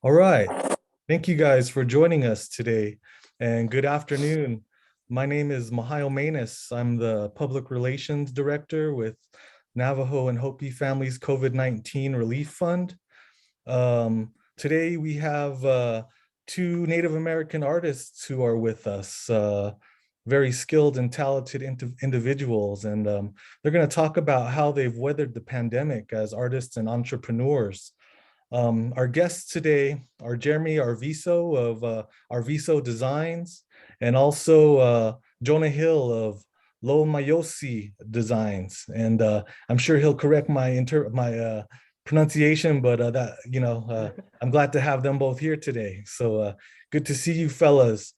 All right. Thank you guys for joining us today and good afternoon. My name is Mahayo Manus. I'm the Public Relations Director with Navajo and Hopi Families COVID-19 Relief Fund. Today we have two Native American artists who are with us, very skilled and talented individuals, and they're going to talk about how they've weathered the pandemic as artists and entrepreneurs. Our guests today are Jeremy Arviso of Arviso Designs and also Jonah Hill of Lo Mayosi Designs. And I'm sure he'll correct my pronunciation, but I'm glad to have them both here today. So good to see you fellas.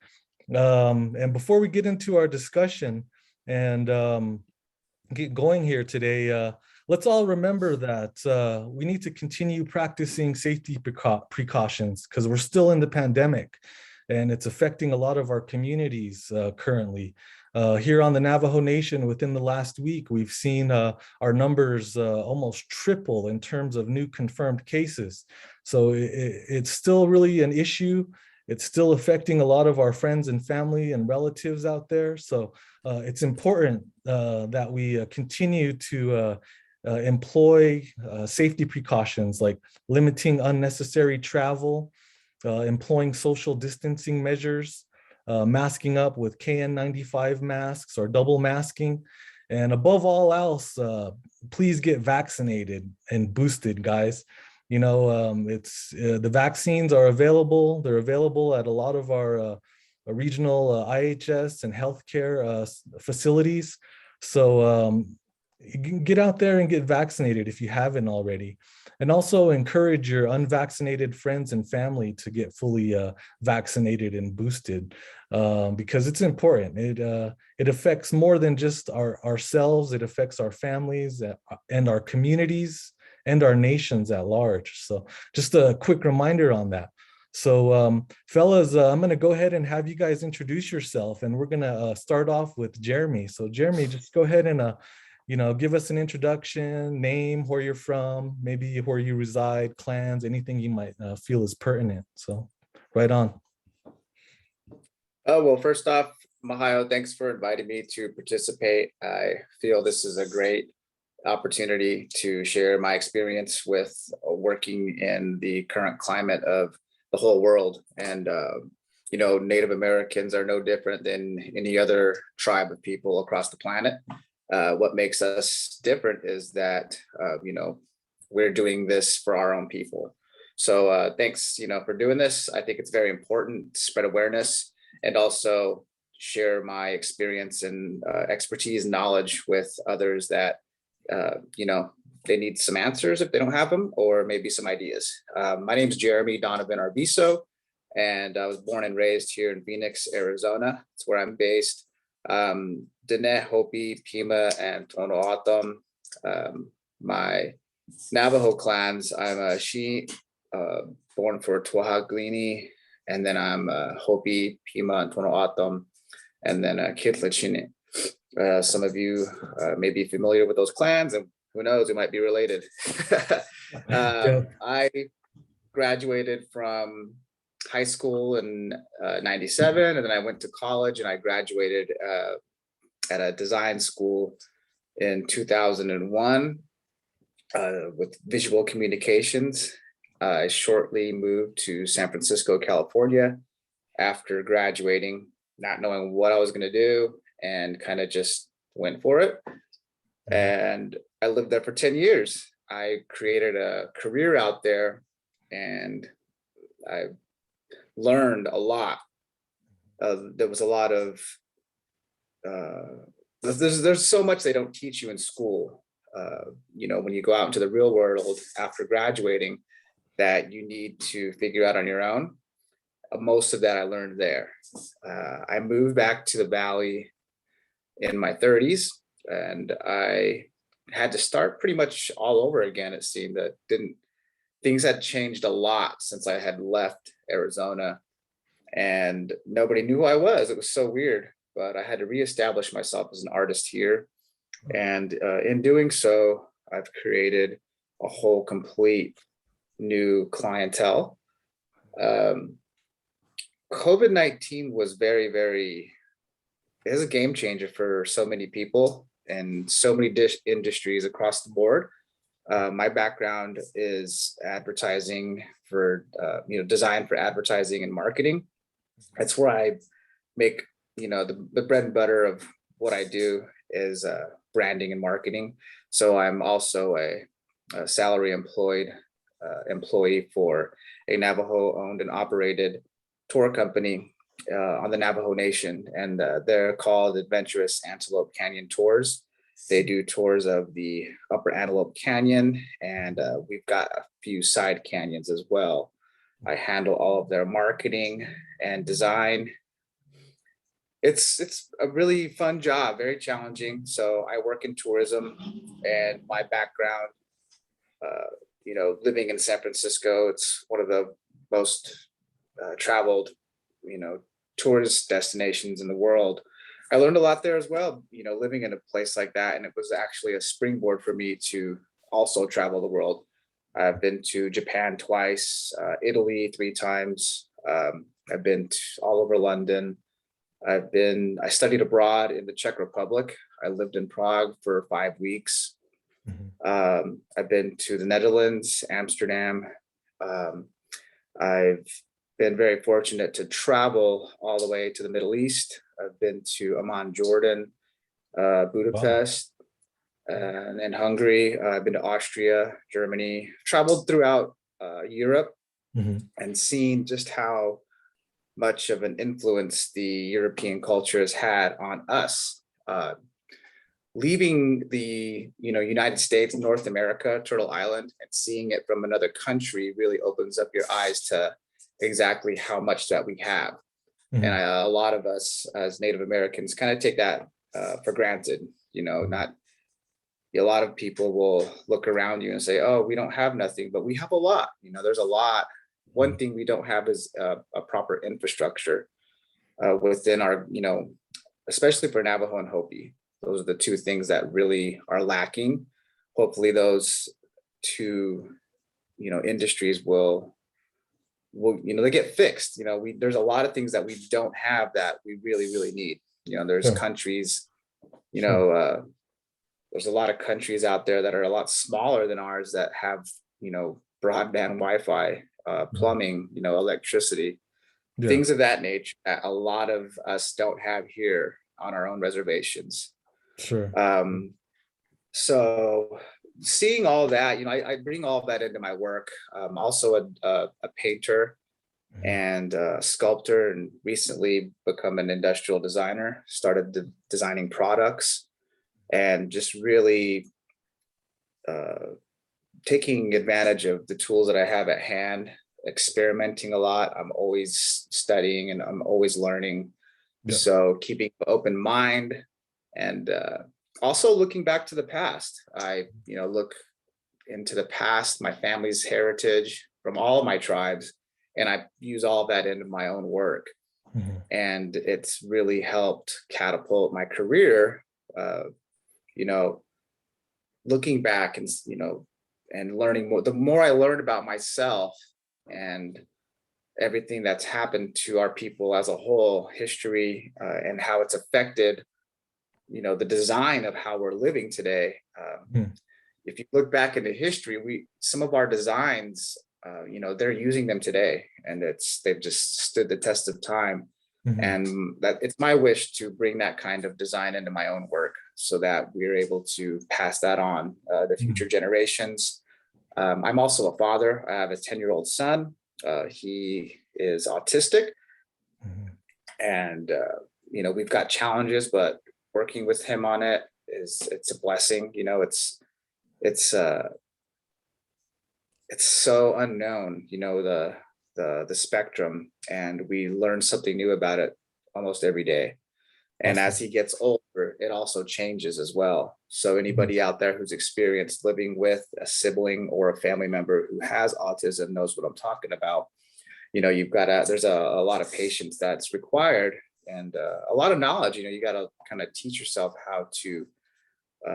And before we get into our discussion and get going here today, let's all remember that we need to continue practicing safety precautions because we're still in the pandemic and it's affecting a lot of our communities currently. Here on the Navajo Nation, within the last week, we've seen our numbers almost triple in terms of new confirmed cases. So it's still really an issue. It's still affecting a lot of our friends and family and relatives out there. So it's important that we continue to employ safety precautions like limiting unnecessary travel, employing social distancing measures, masking up with KN95 masks or double masking. And above all else, please get vaccinated and boosted, guys. It's the vaccines are available. They're available at a lot of our regional IHS and healthcare facilities. So you can get out there and get vaccinated if you haven't already. And also encourage your unvaccinated friends and family to get fully vaccinated and boosted because it's important. It affects more than just ourselves. It affects our families and our communities and our nations at large. So just a quick reminder on that. So fellas, I'm gonna go ahead and have you guys introduce yourself and we're gonna start off with Jeremy. So Jeremy, just go ahead and give us an introduction, name, where you're from, maybe where you reside, clans, anything you might feel is pertinent. So right on. Oh, well, first off, Mahayo, thanks for inviting me to participate. I feel this is a great opportunity to share my experience with working in the current climate of the whole world. And, Native Americans are no different than any other tribe of people across the planet. What makes us different is that, we're doing this for our own people. So thanks, for doing this. I think it's very important to spread awareness and also share my experience and expertise, knowledge with others that, they need some answers if they don't have them, or maybe some ideas. My name is Jeremy Donovan Arviso, and I was born and raised here in Phoenix, Arizona. It's where I'm based. Dene, Hopi, Pima, and Tono Atom. My Navajo clans, I'm a Shi, born for Twahaglini, and then I'm a Hopi, Pima, and Tono Atom, and then a Kitlachine. Some of you may be familiar with those clans, and who knows, we might be related. I graduated from high school in 97, and then I went to college and I graduated at a design school in 2001 with visual communications. I shortly moved to San Francisco, California after graduating, not knowing what I was going to do, and kind of just went for it. And I lived there for 10 years. I created a career out there and I learned a lot. There was a lot of, there's so much they don't teach you in school. When you go out into the real world after graduating, that you need to figure out on your own. Most of that I learned there. I moved back to the Valley in my 30s, and I had to start pretty much all over again. It seemed that things had changed a lot since I had left Arizona, and nobody knew who I was. It was so weird, but I had to reestablish myself as an artist here. And in doing so, I've created a whole complete new clientele Um, COVID-19 was it was a game changer for so many people and so many industries across the board. My background is advertising for, design for advertising and marketing. That's where I make, the bread and butter of what I do is branding and marketing. So I'm also a salary employee for a Navajo owned and operated tour company on the Navajo Nation, and they're called Adventurous Antelope Canyon Tours. They do tours of the Upper Antelope Canyon, and we've got a few side canyons as well. I handle all of their marketing and design. It's a really fun job, very challenging. So I work in tourism, and my background, living in San Francisco, it's one of the most traveled, tourist destinations in the world. I learned a lot there as well, living in a place like that. And it was actually a springboard for me to also travel the world. I've been to Japan twice, Italy 3 times. I've been all over London. I studied abroad in the Czech Republic. I lived in Prague for 5 weeks. I've been to the Netherlands, Amsterdam. I've been very fortunate to travel all the way to the Middle East. I've been to Amman, Jordan, Budapest, and then Hungary. I've been to Austria, Germany, traveled throughout Europe, and seen just how much of an influence the European culture has had on us. Leaving the United States, North America, Turtle Island, and seeing it from another country really opens up your eyes to exactly how much that we have. And a lot of us as Native Americans kind of take that for granted. Not a lot of people will look around you and say, oh, we don't have nothing, but we have a lot. There's a lot. One thing we don't have is a proper infrastructure within our, especially for Navajo and Hopi. Those are the two things that really are lacking. Hopefully those two, industries will they get fixed. There's a lot of things that we don't have that we really, really need. There's countries, there's a lot of countries out there that are a lot smaller than ours that have, broadband, Wi-Fi, plumbing, electricity, things of that nature that a lot of us don't have here on our own reservations. Sure. So seeing all that, I bring all that into my work. I'm also a painter and a sculptor, and recently become an industrial designer, started designing products, and just really taking advantage of the tools that I have at hand, experimenting a lot. I'm always studying and I'm always learning. Yeah. So keeping an open mind, and also looking back to the past. I, look into the past, my family's heritage from all of my tribes, and I use all of that into my own work. And it's really helped catapult my career, looking back and, and learning more. The more I learned about myself and everything that's happened to our people as a whole, history, and how it's affected, the design of how we're living today. If you look back into history, some of our designs, they're using them today, and they've just stood the test of time. And that it's my wish to bring that kind of design into my own work, so that we're able to pass that on to future generations. I'm also a father. I have a 10-year-old son. He is autistic, and we've got challenges, but working with him on it's a blessing. It's so unknown, the spectrum, and we learn something new about it almost every day. And as he gets older, it also changes as well. So anybody out there who's experienced living with a sibling or a family member who has autism knows what I'm talking about. There's a lot of patience that's required, and a lot of knowledge. You got to kind of teach yourself how to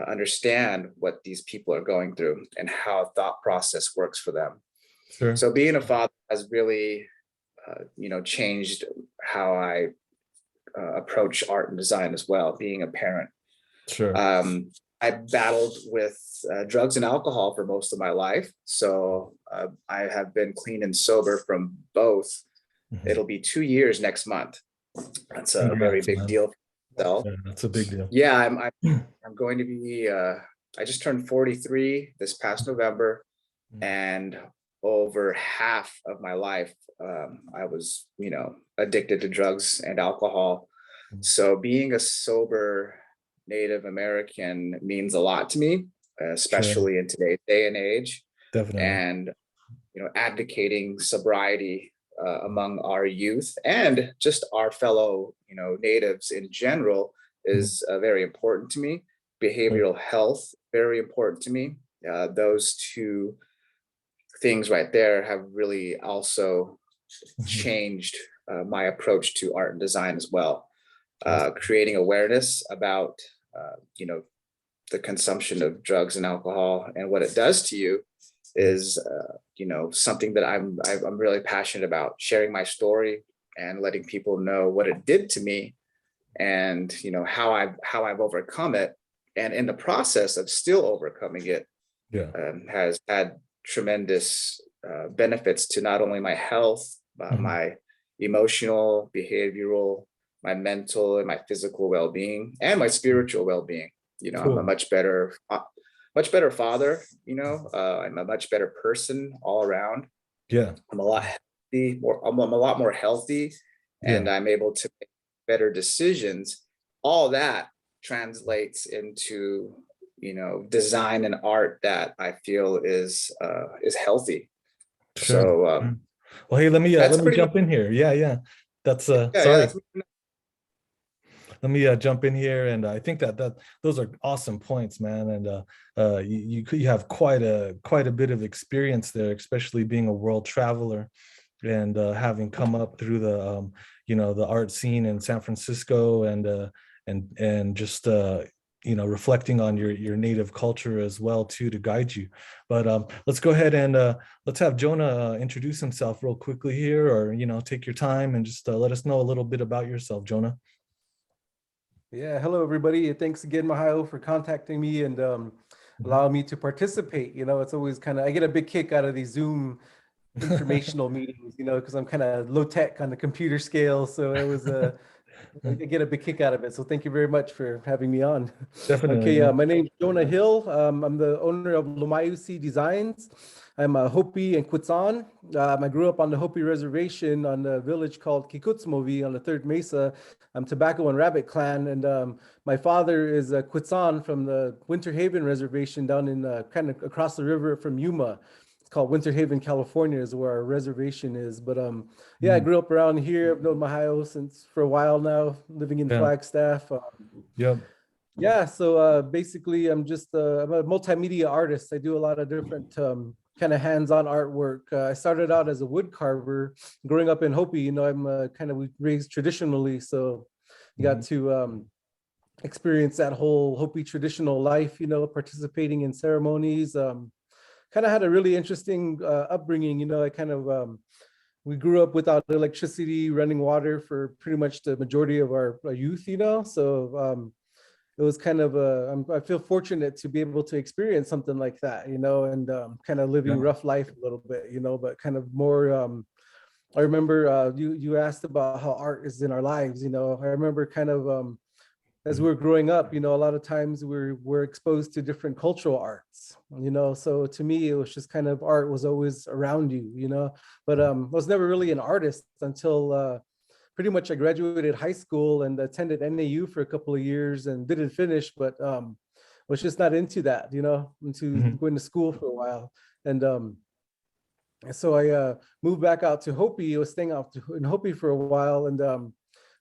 understand what these people are going through and how thought process works for them. Sure. So being a father has really changed how I approach art and design as well, being a parent. Sure. I battled with drugs and alcohol for most of my life. So I have been clean and sober from both. It'll be 2 years next month. That's a very big deal for myself. Yeah, that's a big deal. Yeah, I'm going to be, I just turned 43 this past November, and over half of my life, I was, addicted to drugs and alcohol. So being a sober Native American means a lot to me, especially in today's day and age. Definitely. And, advocating sobriety among our youth and just our fellow, natives in general is very important to me. Behavioral health, very important to me. Those two things right there have really also changed my approach to art and design as well. Creating awareness about, the consumption of drugs and alcohol and what it does to you is, something that I'm really passionate about. Sharing my story and letting people know what it did to me, and how I've overcome it, and in the process of still overcoming it, has had tremendous benefits to not only my health, my emotional, behavioral, my mental, and my physical well-being, and my spiritual well-being. I'm a much better father. I'm a much better person all around. Yeah, I'm a lot healthy, I'm a lot more healthy, and I'm able to make better decisions. All that translates into design and art that I feel is healthy. sure. So well, hey, let me jump in here. That's sorry. That's Let me jump in here, and I think that those are awesome points, man. And you have quite a bit of experience there, especially being a world traveler, and having come up through the the art scene in San Francisco, and just reflecting on your native culture as well too, to guide you. But let's go ahead and let's have Jonah introduce himself real quickly here, or take your time and just let us know a little bit about yourself, Jonah. Yeah, hello everybody. Thanks again, Mahio, for contacting me and allowing me to participate. It's always I get a big kick out of these Zoom informational meetings, because I'm kind of low tech on the computer scale. So it was I get a big kick out of it. So thank you very much for having me on. Definitely. Okay, my name's Jonah Hill. I'm the owner of Lomayusi Designs. I'm a Hopi and Quetzal. I grew up on the Hopi reservation on the village called Kikutsmovi on the Third Mesa. I'm Tobacco and Rabbit Clan, and my father is a Quetzal from the Winter Haven reservation down in kind of across the river from Yuma. It's called Winter Haven, California, is where our reservation is. But yeah, I grew up around here. I've known Mahio since for a while now, living in Flagstaff. Yeah, so basically, I'm a multimedia artist. I do a lot of different kind of hands-on artwork. I started out as a wood carver. Growing up in Hopi, I'm kind of raised traditionally, so you got to experience that whole Hopi traditional life, participating in ceremonies. Kind of had a really interesting upbringing. I kind of we grew up without electricity, running water for pretty much the majority of our youth, so it was kind of I feel fortunate to be able to experience something like that, and kind of living rough life a little bit, but kind of more. I remember you asked about how art is in our lives. I remember kind of as we were growing up, a lot of times we're exposed to different cultural arts, so to me, it was just kind of art was always around you, but I was never really an artist until pretty much I graduated high school and attended NAU for a couple of years and didn't finish, but was just not into that, into going to school for a while. And so I moved back out to Hopi. I was staying out in Hopi for a while, and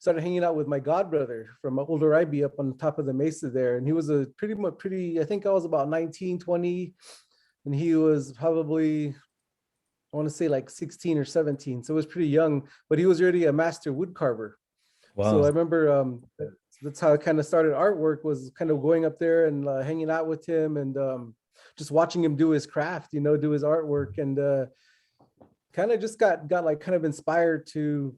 started hanging out with my godbrother from Older Ibe up on top of the mesa there. And he was I think I was about 19, 20, and he was probably, I want to say like 16 or 17. So it was pretty young, but he was already a master wood carver. Wow. So I remember that's how I kind of started artwork, was kind of going up there and hanging out with him and just watching him do his craft, do his artwork, and kind of just got like kind of inspired to,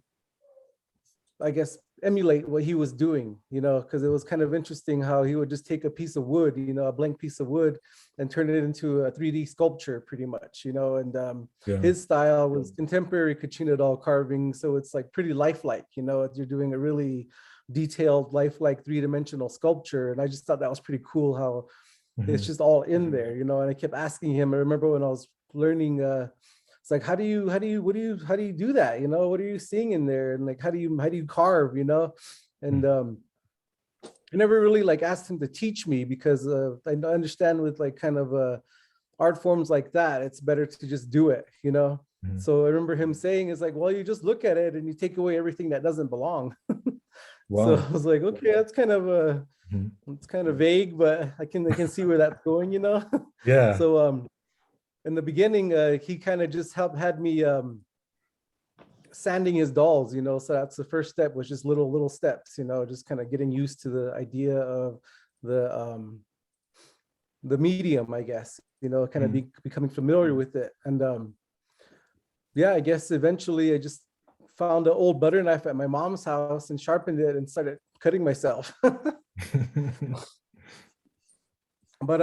I guess, emulate what he was doing, because it was kind of interesting how he would just take a piece of wood, a blank piece of wood, and turn it into a 3D sculpture pretty much, and his style was contemporary cochina doll carving. So it's like pretty lifelike, you're doing a really detailed, lifelike 3-dimensional sculpture. And I just thought that was pretty cool how it's just all in there, and I kept asking him. I remember when I was learning, it's like, how do you do that? What are you seeing in there? And like, how do you carve, and I never really like asked him to teach me, because I understand with like kind of art forms like that, it's better to just do it, So I remember him saying, it's like, well, you just look at it and you take away everything that doesn't belong. So I was like, okay, that's kind of it's kind of vague, but I can see where that's going, Yeah. So in the beginning, he kind of just had me sanding his dolls, so that's the first step, was just little steps, just kind of getting used to the idea of the medium, I guess, kind of becoming familiar with it. And yeah, I guess eventually I just found an old butter knife at my mom's house and sharpened it and started cutting myself. But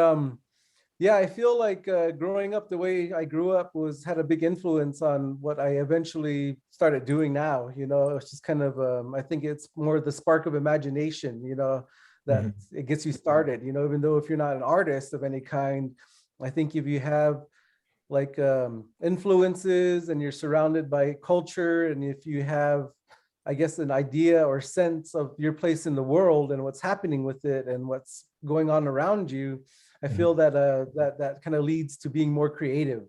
yeah, I feel like growing up the way I grew up had a big influence on what I eventually started doing now. It's just kind of, I think it's more the spark of imagination, that it gets you started, even though if you're not an artist of any kind. I think if you have like influences and you're surrounded by culture, and if you have, I guess, an idea or sense of your place in the world and what's happening with it and what's going on around you, I feel that that kind of leads to being more creative,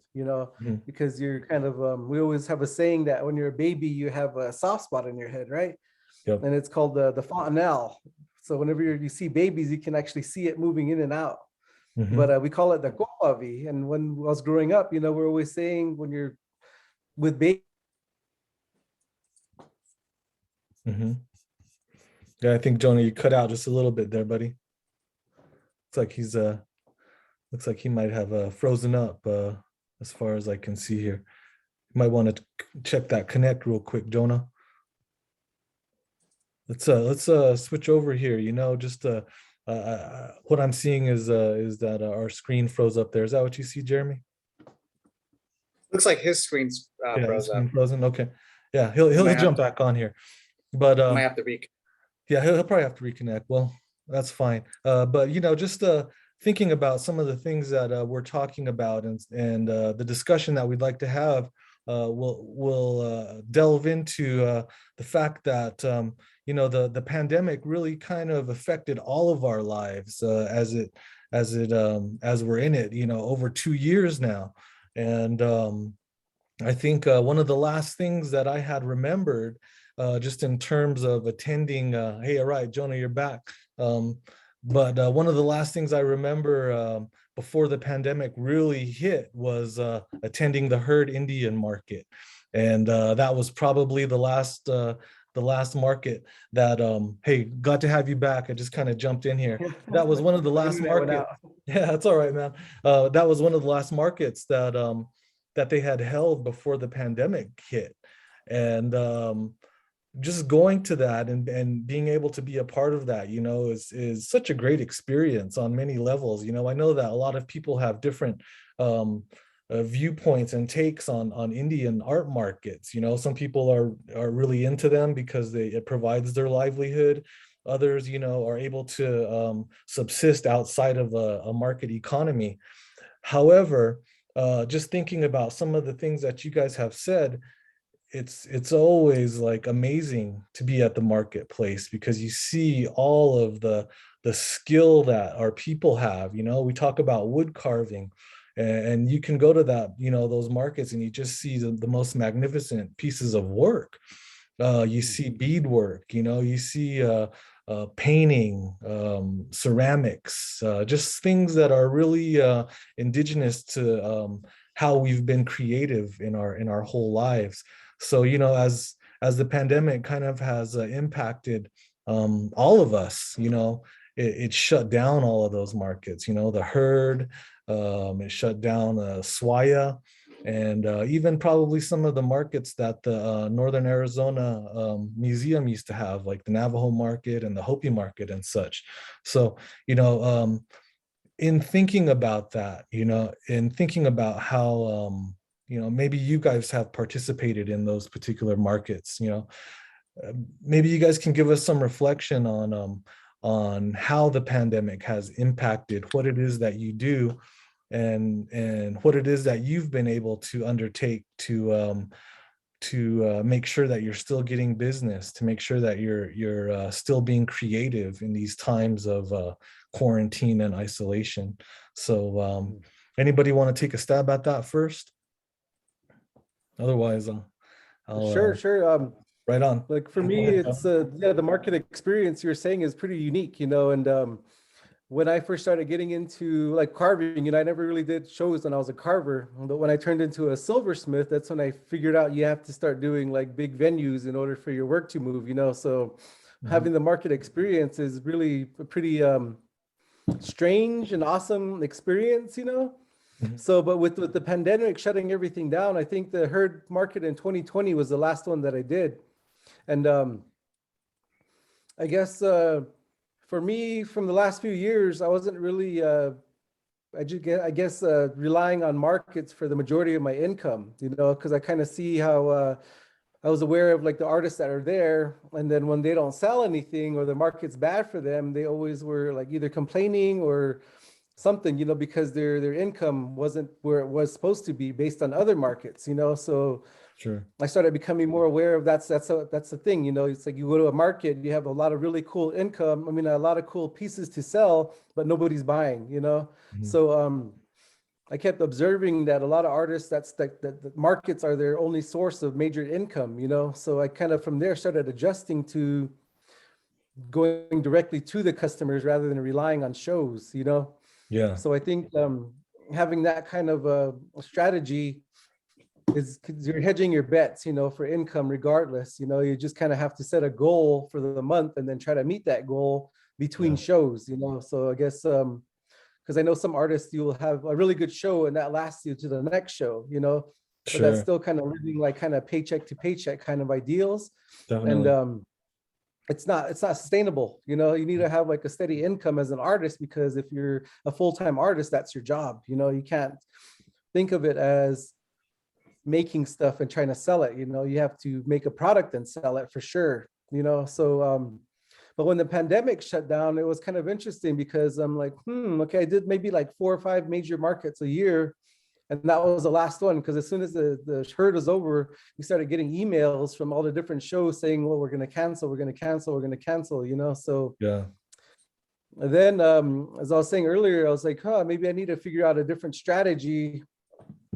because you're kind of, we always have a saying that when you're a baby, you have a soft spot in your head, right? Yep. And it's called the fontanelle. So whenever you see babies, you can actually see it moving in and out. But we call it the koavi. And when I was growing up, we're always saying when you're with babies. Yeah, I think Jonah, you cut out just a little bit there, buddy. Looks like he might have frozen up as far as I can see here. You might want to check that connect real quick, Jonah. Let's switch over here. Just what I'm seeing is that our screen froze up there. Is that what you see, Jeremy? Looks like his screen's froze up. Frozen. Okay. Yeah, he'll jump back on here, but might have to yeah, he'll probably have to reconnect. Well, that's fine. But just thinking about some of the things that we're talking about, and the discussion that we'd like to have, we'll delve into the fact that the pandemic really kind of affected all of our lives as we're in it, over 2 years now. And I think one of the last things that I had remembered, just in terms of attending, hey, all right, Jonah, you're back. But one of the last things I remember before the pandemic really hit was attending the Herd Indian market. And that was probably the last market that, hey, glad to have you back. I just kind of jumped in here. That was one of the last markets. Yeah, that's all right, man. That was one of the last markets that they had held before the pandemic hit. And just going to that and being able to be a part of that, is such a great experience on many levels. I know that a lot of people have different viewpoints and takes on Indian art markets. Some people are really into them because it provides their livelihood. Others, are able to subsist outside of a market economy. However, just thinking about some of the things that you guys have said, it's always like amazing to be at the marketplace, because you see all of the skill that our people have. We talk about wood carving, and you can go to that, those markets, and you just see the most magnificent pieces of work. You see beadwork, you see painting, ceramics, just things that are really indigenous to how we've been creative in our whole lives. So, as the pandemic kind of has impacted all of us, it shut down all of those markets. The Herd, it shut down Swaya, and even probably some of the markets that the Northern Arizona Museum used to have, like the Navajo market and the Hopi market and such. So, in thinking about that, in thinking about how, maybe you guys have participated in those particular markets, maybe you guys can give us some reflection on how the pandemic has impacted what it is that you do, and what it is that you've been able to undertake to make sure that you're still getting business, to make sure that you're still being creative in these times of quarantine and isolation. So anybody want to take a stab at that first? Otherwise, I'll Sure. right on. Like for me, it's yeah, the market experience you're saying is pretty unique, and when I first started getting into like carving, I never really did shows when I was a carver. But when I turned into a silversmith, that's when I figured out you have to start doing like big venues in order for your work to move, So having the market experience is really a pretty strange and awesome experience, So, but with the pandemic shutting everything down, I think the herd market in 2020 was the last one that I did. And I guess for me, from the last few years, I wasn't really, I guess, relying on markets for the majority of my income, because I kind of see how I was aware of like the artists that are there. And then when they don't sell anything or the market's bad for them, they always were like either complaining or something, because their income wasn't where it was supposed to be based on other markets, So Sure. I started becoming more aware of that's the thing, It's like you go to a market, you have a lot of really cool income. I mean, a lot of cool pieces to sell, but nobody's buying, So I kept observing that a lot of artists, that the markets are their only source of major income, So I kind of from there started adjusting to going directly to the customers rather than relying on shows, Yeah. So I think having that kind of a strategy is because you're hedging your bets, for income regardless. You just kind of have to set a goal for the month and then try to meet that goal between shows, So I guess because I know some artists, you'll have a really good show and that lasts you to the next show, but that's still kind of living like kind of paycheck to paycheck kind of ideals. Definitely. And it's not sustainable. You need to have like a steady income as an artist, because if you're a full-time artist, that's your job. You can't think of it as making stuff and trying to sell it. You have to make a product and sell it for sure. So but when the pandemic shut down, it was kind of interesting because I'm like, okay, I did maybe like 4 or 5 major markets a year. And that was the last one, because as soon as the herd was over, we started getting emails from all the different shows saying, well, we're going to cancel, we're going to cancel, we're going to cancel, So yeah. And then as I was saying earlier, I was like, maybe I need to figure out a different strategy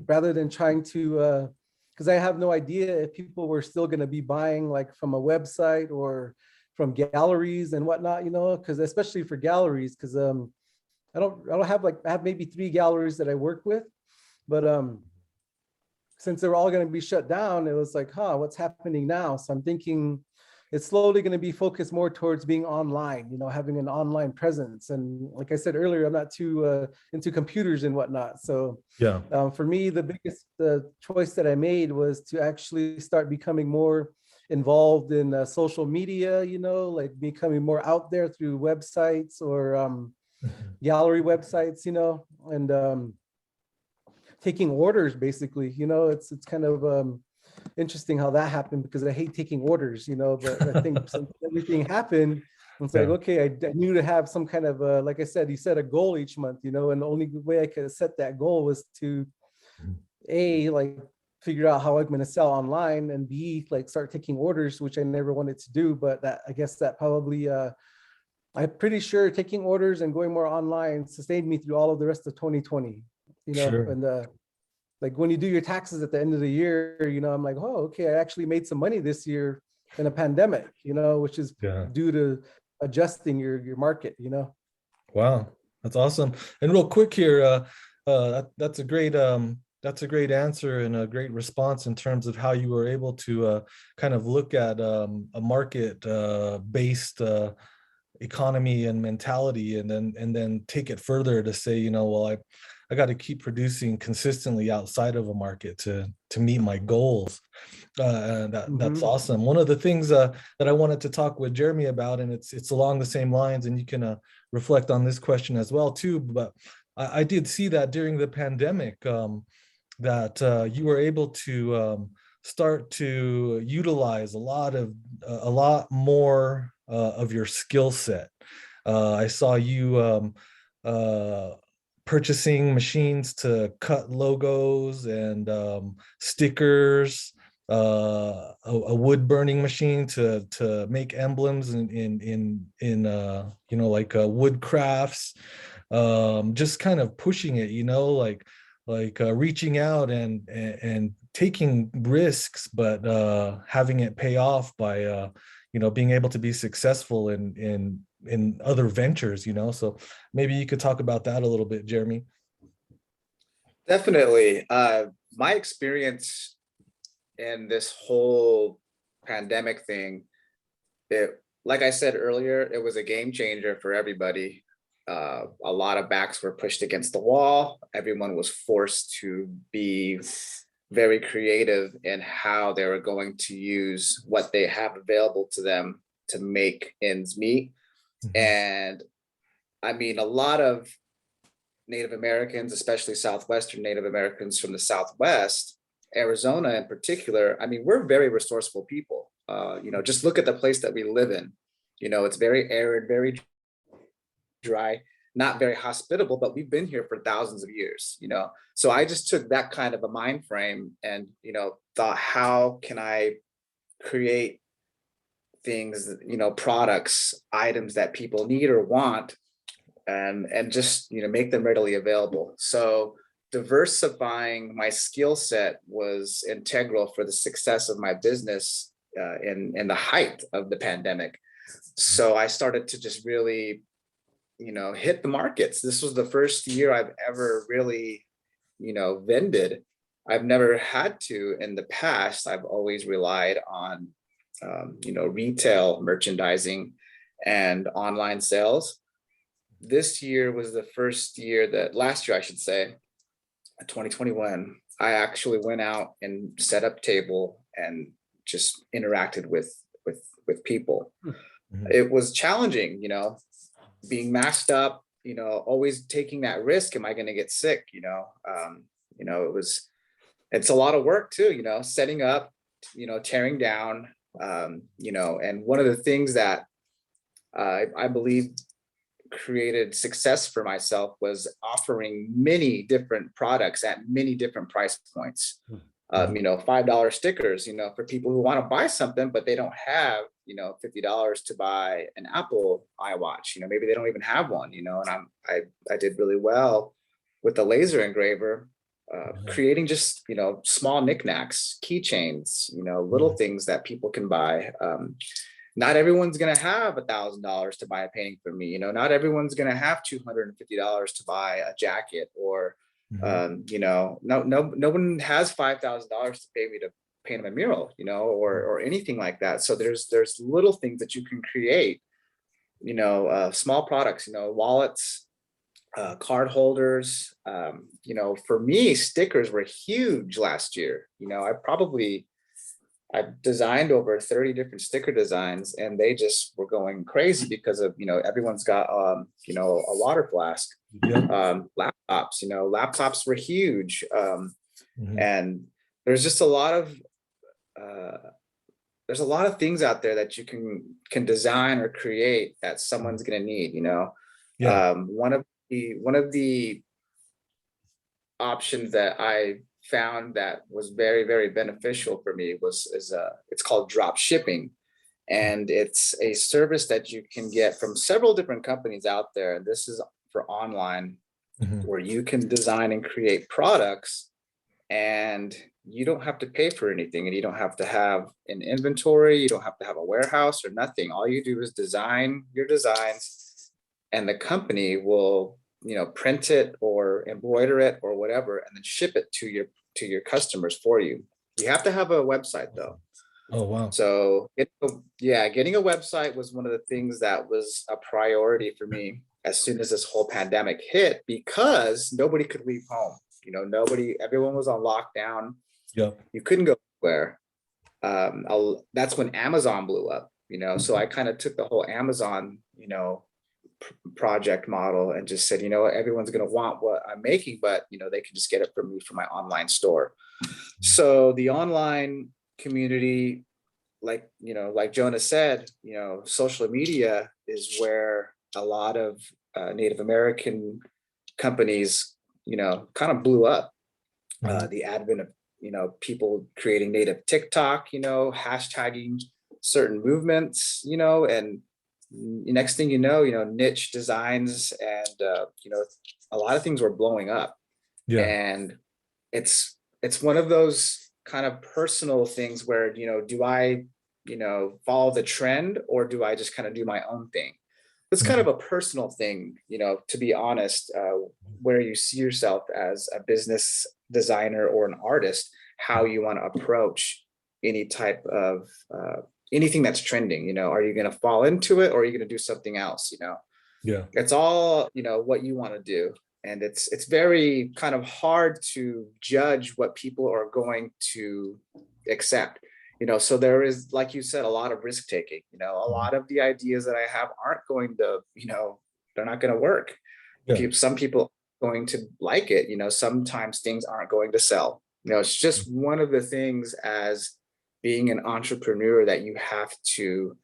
rather than trying to, because I have no idea if people were still going to be buying like from a website or from galleries and whatnot, because especially for galleries, because I don't have I have maybe 3 galleries that I work with. But since they're all going to be shut down, it was like, what's happening now? So I'm thinking it's slowly going to be focused more towards being online, having an online presence. And like I said earlier, I'm not too into computers and whatnot. So Yeah. For me, the biggest choice that I made was to actually start becoming more involved in social media, like becoming more out there through websites or gallery websites, and taking orders basically. It's kind of interesting how that happened, because I hate taking orders, but I think since everything happened, it's like, okay, I knew to have some kind of like I said, you set a goal each month, and the only way I could set that goal was to like figure out how I'm going to sell online, and B, like start taking orders, which I never wanted to do. But that, I guess that probably I'm pretty sure taking orders and going more online sustained me through all of the rest of 2020, Sure. and like when you do your taxes at the end of the year, I'm like, oh, okay, I actually made some money this year in a pandemic, which is due to adjusting your market, Wow, that's awesome. And real quick here, that's a great answer and a great response in terms of how you were able to kind of look at a market based economy and mentality, and then take it further to say, well, got to keep producing consistently outside of a market to meet my goals. That's awesome. One of the things that I wanted to talk with Jeremy about, and it's along the same lines, and you can reflect on this question as well too. But I did see that during the pandemic, that you were able to start to utilize a lot more of your skill set. I saw you purchasing machines to cut logos and stickers, a wood burning machine to make emblems in like wood crafts, just kind of pushing it, like reaching out and taking risks, but having it pay off by being able to be successful in other ventures. So maybe you could talk about that a little bit, Jeremy. Definitely. My experience in this whole pandemic thing, like I said earlier, it was a game changer for everybody. A lot of backs were pushed against the wall. Everyone was forced to be very creative in how they were going to use what they have available to them to make ends meet. And I mean, a lot of Native Americans, especially Southwestern Native Americans from the Southwest, Arizona in particular, I mean, we're very resourceful people. Just look at the place that we live in. It's very arid, very dry, not very hospitable, but we've been here for thousands of years, So I just took that kind of a mind frame and, thought, how can I create things, products, items that people need or want, and just, make them readily available. So diversifying my skill set was integral for the success of my business in the height of the pandemic. So I started to just really, hit the markets. This was the first year I've ever really, vended. I've never had to in the past. I've always relied on, retail merchandising and online sales. This year was the first year last year, I should say, 2021, I actually went out and set up table and just interacted with people. It was challenging, being masked up, always taking that risk. Am I going to get sick? It's a lot of work too, setting up, tearing down, and one of the things that I believe created success for myself was offering many different products at many different price points. $5 stickers, for people who want to buy something, but they don't have, $50 to buy an Apple iWatch. Maybe they don't even have one, and I did really well with the laser engraver, creating just, small knickknacks, keychains, little things that people can buy. Not everyone's going to have $1,000 to buy a painting from me. Not everyone's going to have $250 to buy a jacket, or, no one has $5,000 to pay me to paint them a mural, or anything like that. So there's little things that you can create, small products, wallets, card holders. For me, stickers were huge last year. I designed over 30 different sticker designs, and they just were going crazy because of, everyone's got, a water flask. Laptops were huge. And there's just a lot of, things out there that you can design or create that someone's going to need, One of the options that I found that was very, very beneficial for me it's called drop shipping. And it's a service that you can get from several different companies out there. And this is for online, where you can design and create products, and you don't have to pay for anything, and you don't have to have an inventory. You don't have to have a warehouse or nothing. All you do is design your designs, and the company will, print it or embroider it or whatever, and then ship it to your customers for you. You have to have a website though. Oh, wow. So getting a website was one of the things that was a priority for me. as soon as this whole pandemic hit, because nobody could leave home. Everyone was on lockdown. Yep. You couldn't go anywhere. That's when Amazon blew up, so I kind of took the whole Amazon, project model and just said, everyone's going to want what I'm making, but, they can just get it from me from my online store. So the online community, like Jonah said, social media is where a lot of Native American companies, kind of blew up. The advent of, people creating native TikTok, hashtagging certain movements, and next thing niche designs and, a lot of things were blowing up. Yeah. And it's one of those kind of personal things where, do I, follow the trend, or do I just kind of do my own thing? It's kind of a personal thing, to be honest, where you see yourself as a business designer or an artist, how you want to approach any type of anything that's trending. Are you going to fall into it, or are you going to do something else? Yeah, it's all, what you want to do. And it's very kind of hard to judge what people are going to accept. So there is, like you said, a lot of risk taking. A lot of the ideas that I have aren't going to, they're not going to work. Yeah. Some people are going to like it. Sometimes things aren't going to sell. It's just one of the things as being an entrepreneur that you have to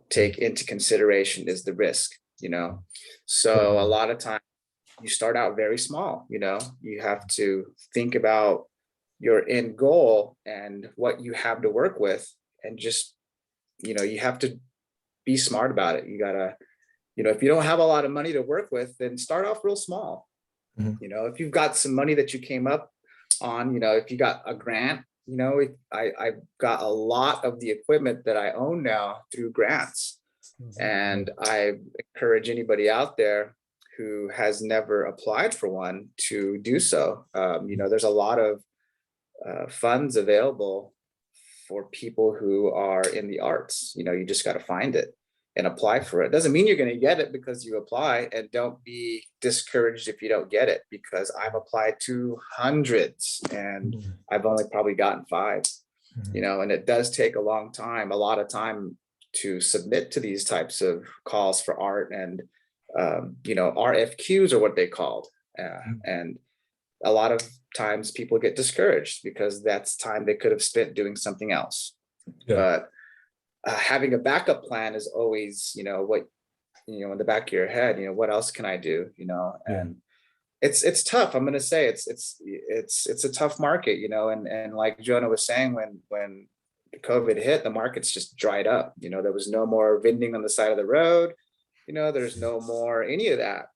take into consideration is the risk. So a lot of times you start out very small. You have to think about your end goal and what you have to work with, and just, you have to be smart about it. You gotta, if you don't have a lot of money to work with, then start off real small. If you've got some money that you came up on, if you got a grant, I've got a lot of the equipment that I own now through grants. And I encourage anybody out there who has never applied for one to do so. There's a lot of funds available for people who are in the arts. You just got to find it and apply for it. Doesn't mean you're going to get it because you apply, and don't be discouraged if you don't get it, because I've applied to hundreds and I've only probably gotten 5, and it does take a long time, a lot of time to submit to these types of calls for art. And RFQs are what they called. And a lot of times people get discouraged because that's time they could have spent doing something else. But having a backup plan is always, what, in the back of your head, what else can I do? And it's tough. I'm going to say it's a tough market, and like Jonah was saying, when COVID hit, the market's just dried up. There was no more vending on the side of the road. There's no more any of that.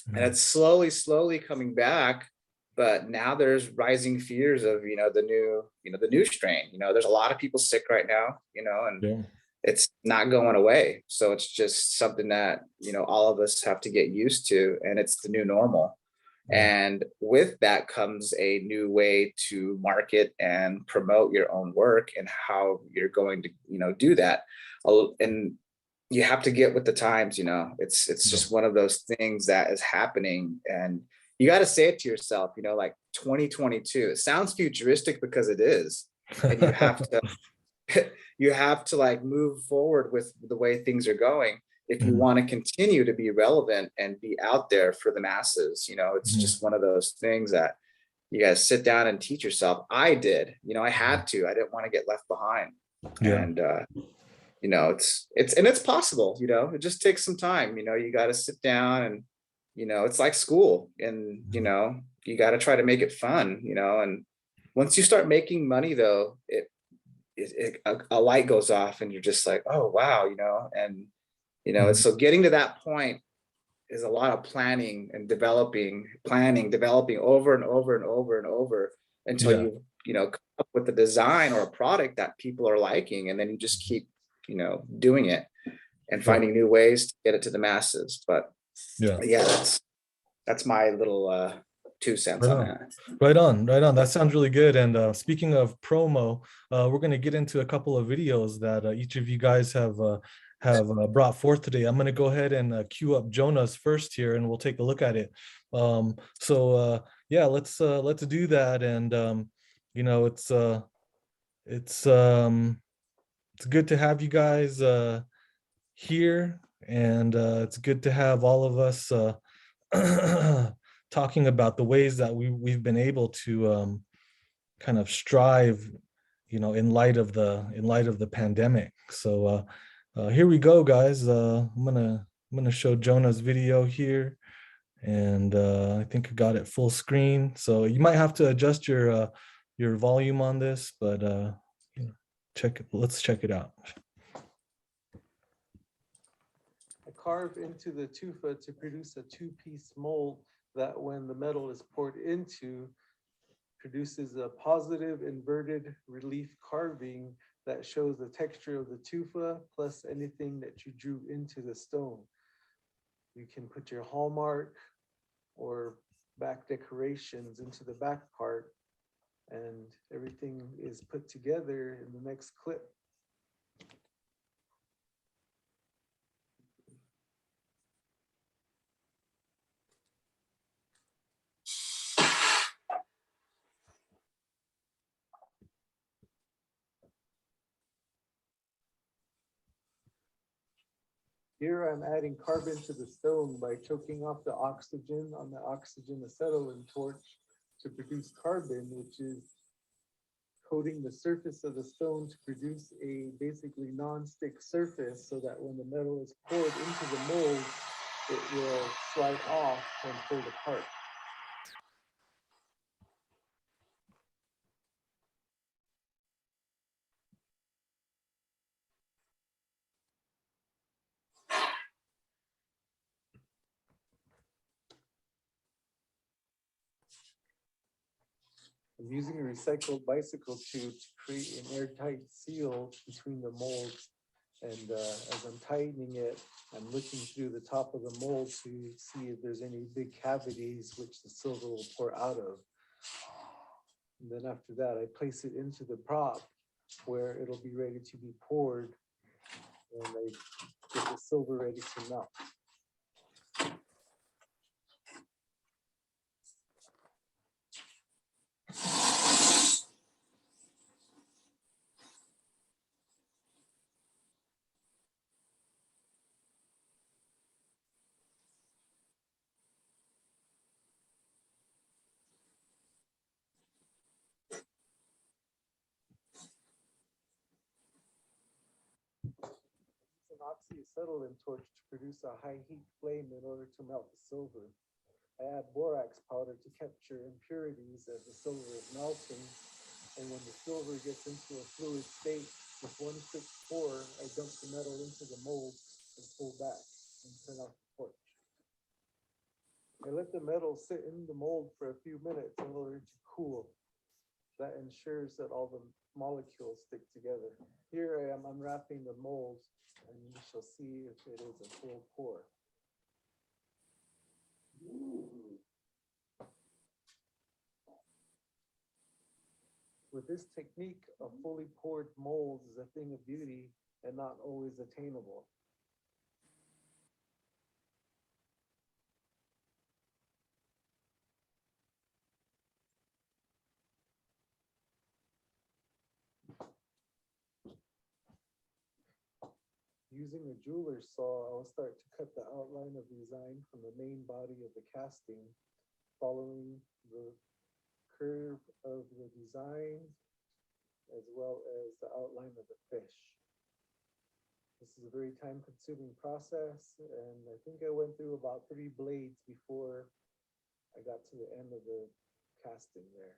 And it's slowly coming back. But now there's rising fears of, the new strain. There's a lot of people sick right now, and it's not going away. So it's just something that, all of us have to get used to, and it's the new normal. And with that comes a new way to market and promote your own work, and how you're going to, do that. And you have to get with the times. It's just one of those things that is happening, and you got to say it to yourself, like 2022. It sounds futuristic because it is, and you have to like move forward with the way things are going if you want to continue to be relevant and be out there for the masses. It's just one of those things that you got to sit down and teach yourself. I did, I had to. I didn't want to get left behind. And it's possible. It just takes some time. You got to sit down, and it's like school, and you got to try to make it fun. And once you start making money, though, a light goes off, and you're just like, oh wow, and so getting to that point is a lot of planning and developing over and over and over and over until you come up with a design or a product that people are liking, and then you just keep doing it and finding new ways to get it to the masses. But that's my little 2 cents on that. Right on. That sounds really good. And speaking of promo, we're going to get into a couple of videos that each of you guys have have brought forth today. I'm going to go ahead and queue up Jonah's first here, and we'll take a look at it. Yeah, let's do that. And you know, it's good to have you guys here, and it's good to have all of us talking about the ways that we've been able to kind of strive, you know, in light of the pandemic. So here we go, guys. I'm gonna show Jonah's video here, and I think I got it full screen. So you might have to adjust your volume on this, but you know, let's check it out. I carve into the tufa to produce a two-piece mold that when the metal is poured into, produces a positive inverted relief carving that shows the texture of the tufa plus anything that you drew into the stone. You can put your hallmark or back decorations into the back part, and everything is put together in the next clip. Here I'm adding carbon to the stone by choking off the oxygen on the oxygen acetylene torch to produce carbon, which is coating the surface of the stone to produce a basically non-stick surface so that when the metal is poured into the mold, it will slide off and pulled apart. I'm using a recycled bicycle tube to create an airtight seal between the molds. And as I'm tightening it, I'm looking through the top of the mold to see if there's any big cavities which the silver will pour out of. And then after that, I place it into the prop where it'll be ready to be poured, and I get the silver ready to melt. An oxyacetylene torch to produce a high heat flame in order to melt the silver. I add borax powder to capture impurities as the silver is melting, and when the silver gets into a fluid state, with one quick pour, I dump the metal into the mold and pull back and turn off the torch. I let the metal sit in the mold for a few minutes in order to cool. That ensures that all the molecules stick together. Here I am unwrapping the mold, and you shall see if it is a full pour. With this technique, a fully poured mold is a thing of beauty and not always attainable. Using a jeweler's saw, I will start to cut the outline of the design from the main body of the casting, following the curve of the design, as well as the outline of the fish. This is a very time-consuming process, and I think I went through about 3 blades before I got to the end of the casting there.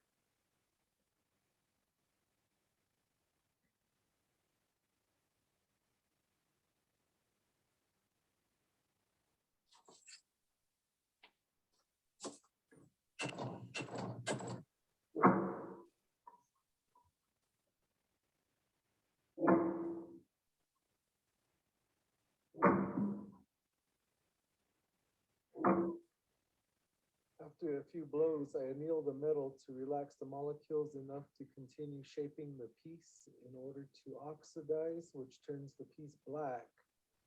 After a few blows, I anneal the metal to relax the molecules enough to continue shaping the piece in order to oxidize, which turns the piece black.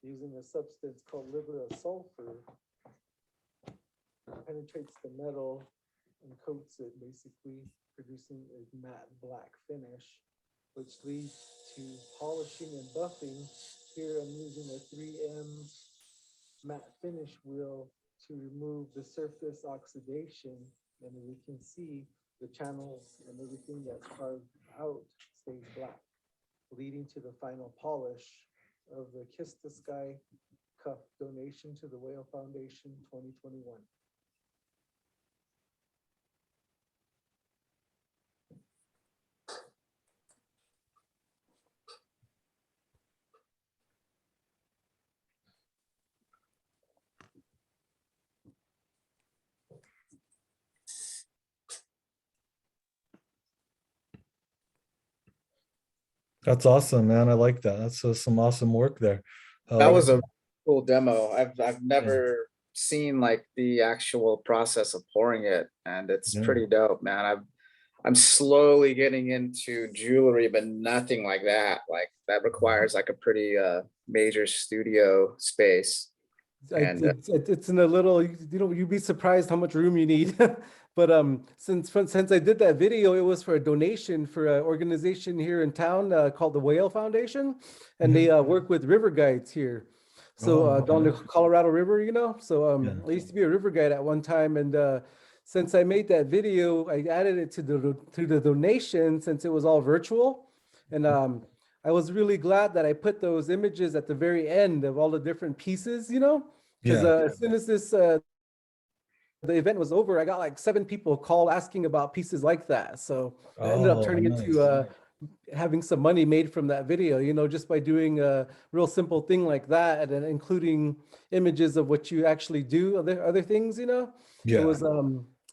using a substance called liver of sulfur, penetrates the metal and coats it, basically producing a matte black finish, which leads to polishing and buffing. Here I'm using a 3M matte finish wheel to remove the surface oxidation, and as you can see, the channels and everything that's carved out stays black, leading to the final polish of the Kiss the Sky cuff donation to the Whale Foundation 2021. That's awesome, man. I like that. That's some awesome work there. That was a cool demo. I've yeah, never seen like the actual process of pouring it, and it's yeah. pretty dope, man. I'm slowly getting into jewelry, but nothing like that. Like that requires like a pretty major studio space. And It's in a little, you'd be surprised how much room you need. But since I did that video, it was for a donation for an organization here in town called the Whale Foundation, and they work with river guides here. So Oh, down the okay. Colorado River, So Yeah. I used to be a river guide at one time, and since I made that video, I added it to the donation since it was all virtual, and I was really glad that I put those images at the very end of all the different pieces, because Yeah. as soon as the event was over, I got like 7 people call asking about pieces like that. So that ended up Oh, turning nice. into having some money made from that video, just by doing a real simple thing like that, and then including images of what you actually do, other things, It Yeah. was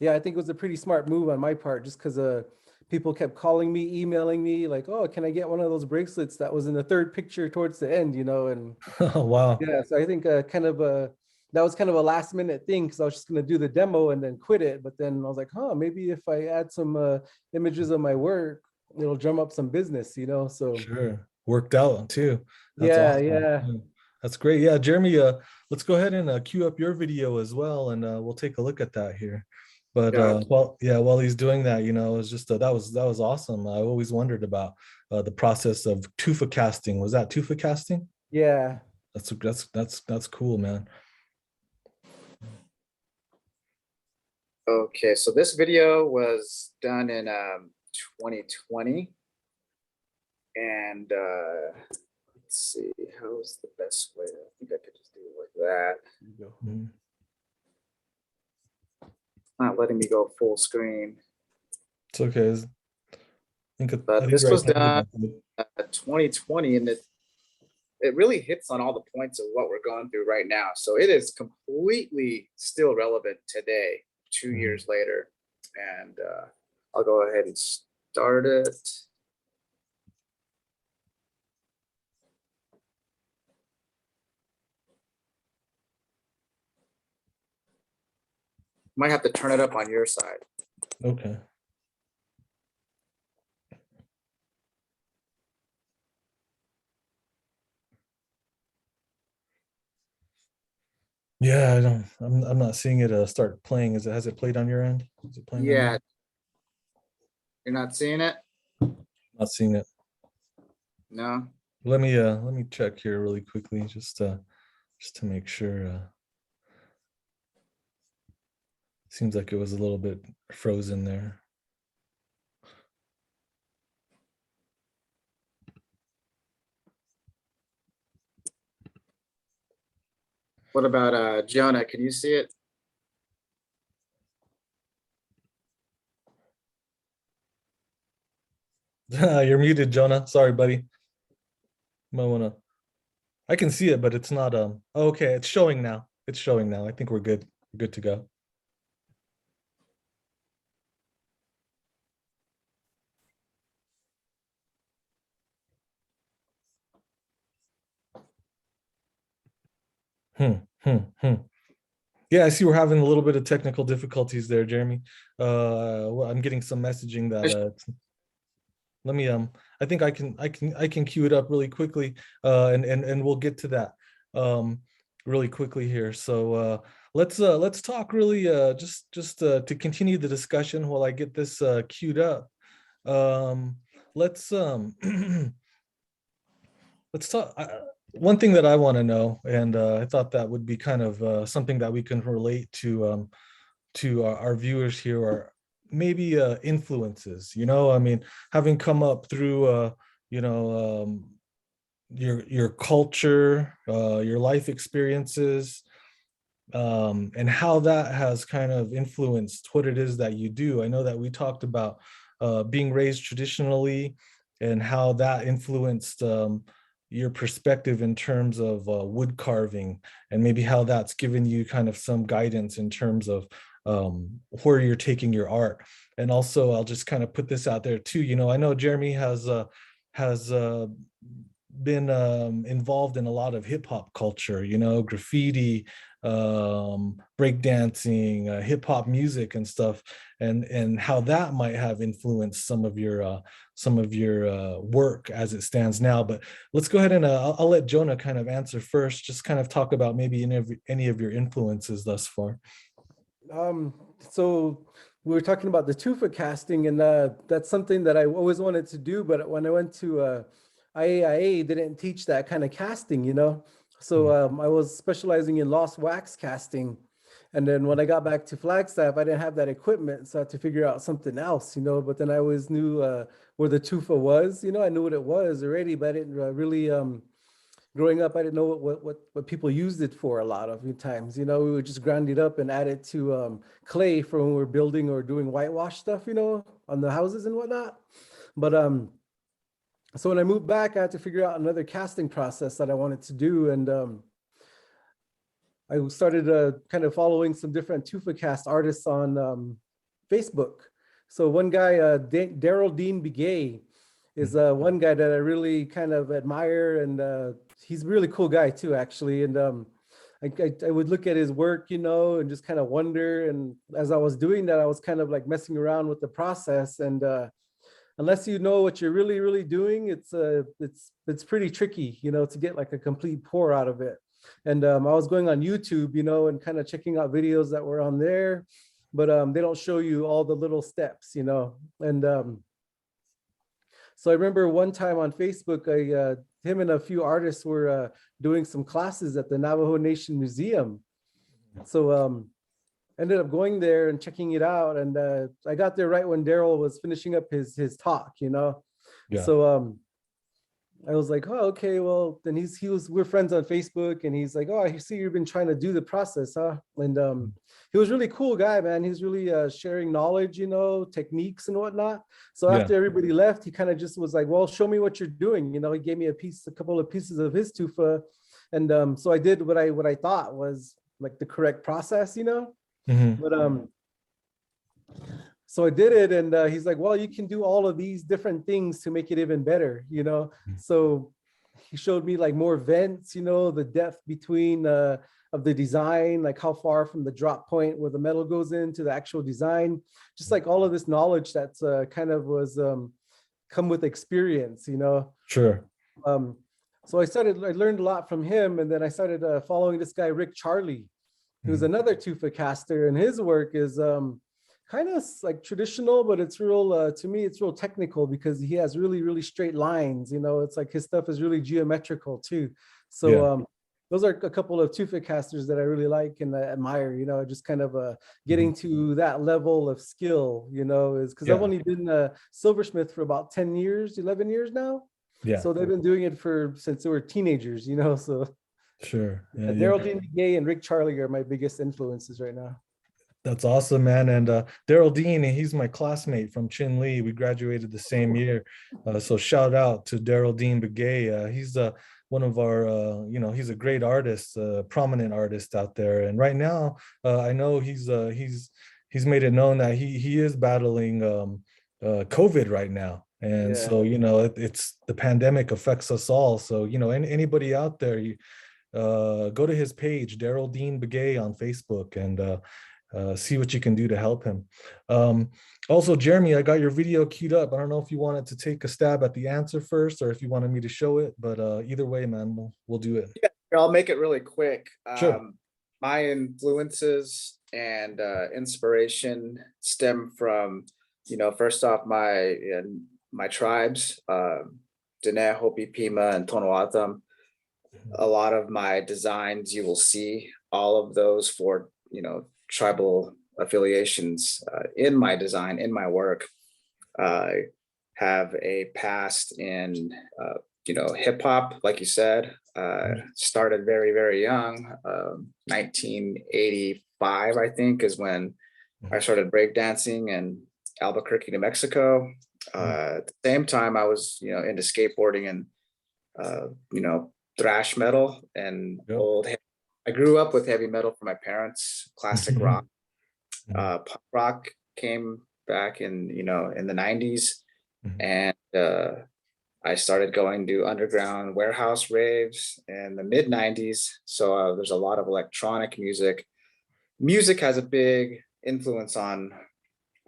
yeah, I think it was a pretty smart move on my part, just because people kept calling me, emailing me, like, oh, can I get one of those bracelets that was in the third picture towards the end, and Oh, wow. yeah, so I think that was kind of a last minute thing, because I was just going to do the demo and then quit it. But then I was like, maybe if I add some images of my work, it'll drum up some business, So Sure. Worked out too. That's yeah, awesome. yeah. Yeah. That's great. Yeah, Jeremy, let's go ahead and queue up your video as well, and we'll take a look at that here. But yeah, while he's doing that, it was just that was awesome. I always wondered about the process of tufa casting. Was that tufa casting? Yeah. That's cool, man. okay, so this video was done in 2020, and let's see, how's the best way? I think I could just do it like that. Mhm. Not letting me go full screen. It's okay. But I think this you're was right. done 2020, and it really hits on all the points of what we're going through right now. So it is completely still relevant today, 2 years later. And I'll go ahead and start it. Might have to turn it up on your side. Okay. Yeah, I'm not seeing it start playing. Has it played on your end? Is it playing on your Yeah, end? you're not seeing it? Not seeing it. No. Let me check here really quickly, just to make sure. Seems like it was a little bit frozen there. What about Jonah? Can you see it? You're muted, Jonah. Sorry, buddy. Might wanna. I can see it, but it's not. Okay, it's showing now. It's showing now. I think we're good. We're good to go. Yeah, I see we're having a little bit of technical difficulties there, Jeremy. Well, I'm getting some messaging that let me I think I can queue it up really quickly, and we'll get to that. really quickly here. So let's talk really just to continue the discussion while I get this queued up. Um, let's let's talk. One thing that I want to know, and I thought that would be kind of something that we can relate to our viewers here, are maybe influences. You know, I mean, having come up through you know your culture, your life experiences, and how that has kind of influenced what it is that you do. I know that we talked about being raised traditionally and how that influenced your perspective in terms of wood carving, and maybe how that's given you kind of some guidance in terms of where you're taking your art. And also, I'll just kind of put this out there too. You know, I know Jeremy has been involved in a lot of hip hop culture, you know, graffiti, breakdancing, hip hop music and stuff, and how that might have influenced some of your work as it stands now. But let's go ahead and I'll let Jonah kind of answer first. Just kind of talk about maybe any of your influences thus far. So we were talking about the tufa casting, and that's something that I always wanted to do, but when I went to IAIA, they didn't teach that kind of casting, you know. So I was specializing in lost wax casting. And then when I got back to Flagstaff, I didn't have that equipment, so I had to figure out something else, you know. But then I always knew where the tufa was, you know. I knew what it was already, but I didn't really growing up, I didn't know what people used it for a lot of times. You know, we would just grind it up and add it to clay for when we're building or doing whitewash stuff, you know, on the houses and whatnot. But so when I moved back, I had to figure out another casting process that I wanted to do. And I started kind of following some different tufa cast artists on Facebook. So one guy, Daryl Dean Begay, is one guy that I really kind of admire, and he's a really cool guy too, actually. And I would look at his work, you know, and just kind of wonder. And as I was doing that, I was kind of like messing around with the process. And unless you know what you're really doing, it's pretty tricky, you know, to get like a complete pour out of it. And I was going on YouTube, you know, and kind of checking out videos that were on there, but they don't show you all the little steps, you know. And so I remember one time on Facebook, him and a few artists were doing some classes at the Navajo Nation Museum. So ended up going there and checking it out. And I got there right when Daryl was finishing up his talk, you know. Yeah. So I was like, oh, okay, well, then we're friends on Facebook, and he's like, oh, I see you've been trying to do the process, huh? And he was really cool guy, man. He's really sharing knowledge, you know, techniques and whatnot. So after everybody left, he kind of just was like, well, show me what you're doing. You know, he gave me a couple of pieces of his tufa. And so I did what I thought was like the correct process, you know. Mm-hmm. But so I did it, and he's like, well, you can do all of these different things to make it even better, you know? So he showed me like more vents, you know, the depth between of the design, like how far from the drop point where the metal goes into the actual design, just like all of this knowledge that's kind of was come with experience, you know? Sure. So I learned a lot from him, and then I started following this guy, Rick Charlie, who's another tufa caster, and his work is kind of like traditional, but it's real, to me, it's real technical because he has really straight lines, you know. It's like his stuff is really geometrical too. So those are a couple of tufa casters that I really like and I admire, you know, just kind of getting to that level of skill, you know, is because I've only been a silversmith for about 10 years, 11 years now. Yeah. So they've been doing it since they were teenagers, you know, so. Sure. Yeah, Daryl Dean Gay and Rick Charlie are my biggest influences right now. That's awesome, man. And Daryl Dean, he's my classmate from Chin Lee. We graduated the same year. So shout out to Daryl Dean Begay. He's one of our, you know, he's a great artist, prominent artist out there. And right now, I know he's made it known that he is battling COVID right now. And so, you know, it's the pandemic affects us all. So, you know, anybody out there, go to his page, Daryl Dean Begay on Facebook, and see what you can do to help him. Also, Jeremy, I got your video queued up. I don't know if you wanted to take a stab at the answer first or if you wanted me to show it, but either way, man, we'll do it. Yeah, I'll make it really quick. Sure. My influences and inspiration stem from, first off, my tribes, Dene, Hopi, Pima, and Tonoatham. A lot of my designs, you will see all of those for, tribal affiliations in my design, in my work. I have a past in, hip hop, like you said. Started very, very young. 1985, I think, is when I started breakdancing in Albuquerque, New Mexico. At the same time, I was, into skateboarding and, thrash metal and Yep. I grew up with heavy metal from my parents, classic rock. Mhm. Punk rock came back in, in the 90s. Mhm. And I started going to underground warehouse raves in the mid 90s. So there's a lot of electronic music. Music has a big influence on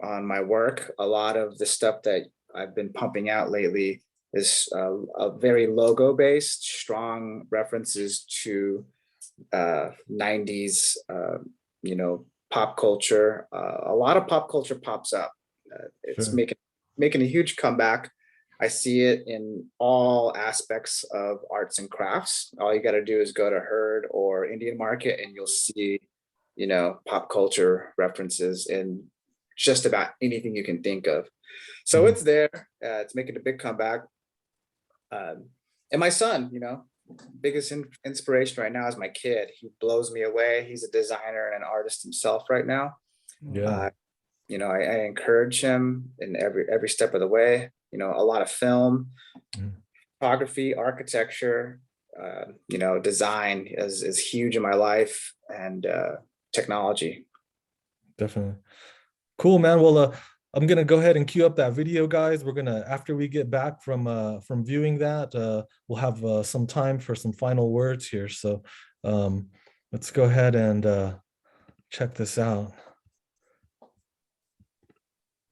my work. A lot of the stuff that I've been pumping out lately is a very logo based, strong references to 90s, pop culture. A lot of pop culture pops up. It's Sure. making a huge comeback. I see it in all aspects of arts and crafts. All you got to do is go to Herd or Indian Market, and you'll see, pop culture references in just about anything you can think of. So Mhm. it's there. It's making a big comeback. And my son, biggest inspiration right now is my kid. He blows me away. He's a designer and an artist himself right now. Yeah. I encourage him in every step of the way. A lot of film, Mhm. photography, architecture, design is huge in my life, and technology. Definitely. Cool, man. Well, I'm gonna go ahead and queue up that video, guys. We're gonna, after we get back from viewing that, we'll have some time for some final words here. So let's go ahead and check this out.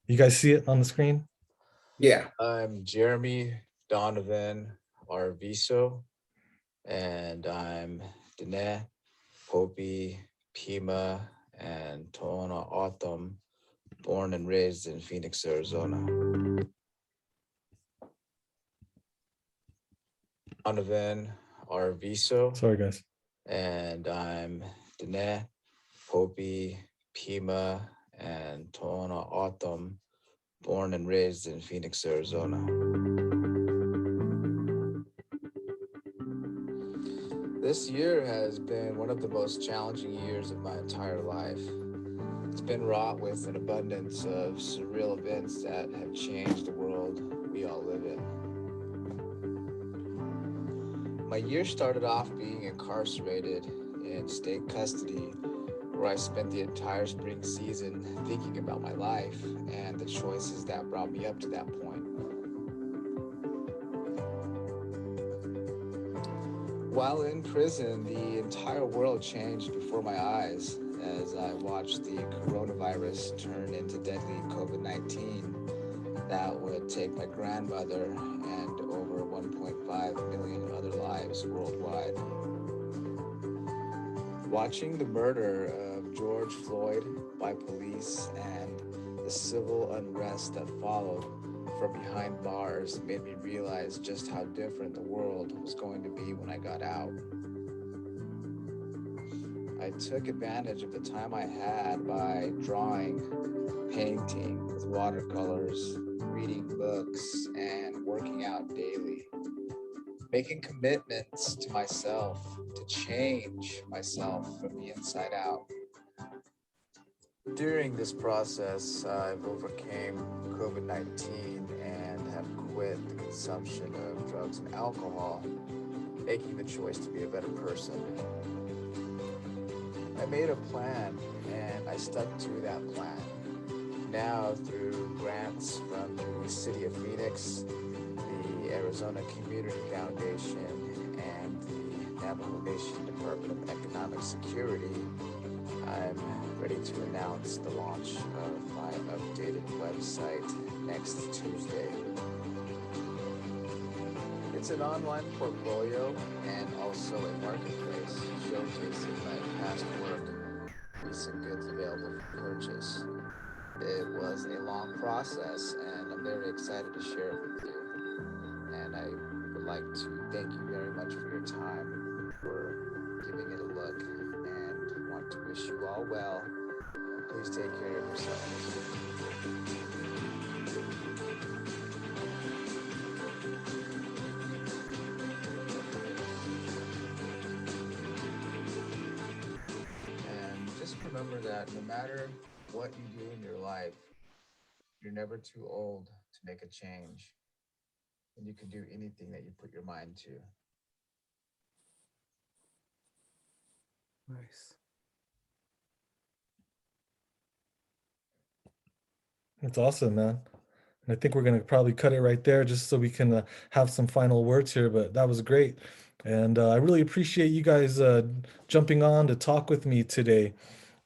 You guys see it on the screen? Yeah. I'm Jeremy Donovan Arviso, and I'm Dene, Hopi, Pima, and Toona Autumn, born and raised in Phoenix, Arizona. Donovan Arviso, Sorry, guys. and I'm Dene, Hopi, Pima, and Toona Autumn, born and raised in Phoenix, Arizona. This year has been one of the most challenging years of my entire life. It's been wrought with an abundance of surreal events that have changed the world we all live in. My year started off being incarcerated in state custody, where I spent the entire spring season thinking about my life and the choices that brought me up to that point. While in prison, the entire world changed before my eyes as I watched the coronavirus turn into deadly COVID-19 that would take my grandmother and over 1.5 million other lives worldwide. Watching the murder of George Floyd by police and the civil unrest that followed from behind bars made me realize just how different the world was going to be when I got out. I took advantage of the time I had by drawing, painting with watercolors, reading books, and working out daily. Making commitments to myself to change myself from the inside out. During this process, I've overcame COVID-19 and have quit the consumption of drugs and alcohol, making the choice to be a better person. I made a plan and I stuck to that plan. Now, through grants from the City of Phoenix, the Arizona Community Foundation, and the Navajo Nation Department of Economic Security, I'm ready to announce the launch of my updated website next Tuesday. It's an online portfolio and also also a marketplace showcasing my past work, recent goods available for purchase. It was a long process, and I'm very excited to share it with you. And I would like to thank you very much for your time, for giving it a look, and want to wish you all well. Please take care of yourselves. And just remember that no matter what you do in your life, you're never too old to make a change. And you can do anything that you put your mind to. Nice. That's awesome, man. And I think we're gonna probably cut it right there just so we can have some final words here, but that was great. And I really appreciate you guys jumping on to talk with me today.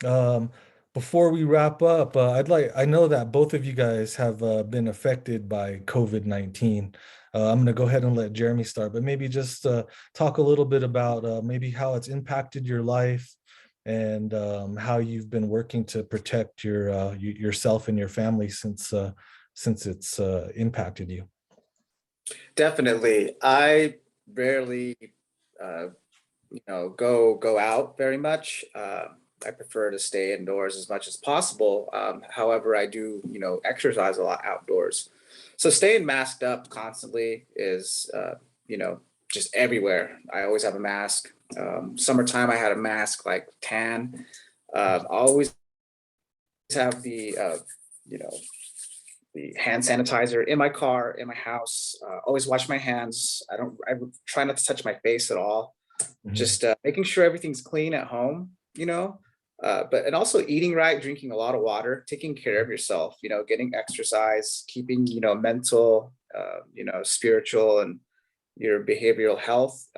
Um, Before we wrap up, I know that both of you guys have been affected by COVID-19. I'm going to go ahead and let Jeremy start, but maybe just talk a little bit about maybe how it's impacted your life and how you've been working to protect yourself and your family since it's impacted you. Definitely. I rarely, go out very much. I prefer to stay indoors as much as possible. However, I do, exercise a lot outdoors. So staying masked up constantly is, just everywhere. I always have a mask. Summertime, I had a mask like tan. I always have the hand sanitizer in my car, in my house. Always wash my hands. I try not to touch my face at all. Mhm. Just making sure everything's clean at home, and also eating right, drinking a lot of water, taking care of yourself, getting exercise, keeping, mental, spiritual and your behavioral health,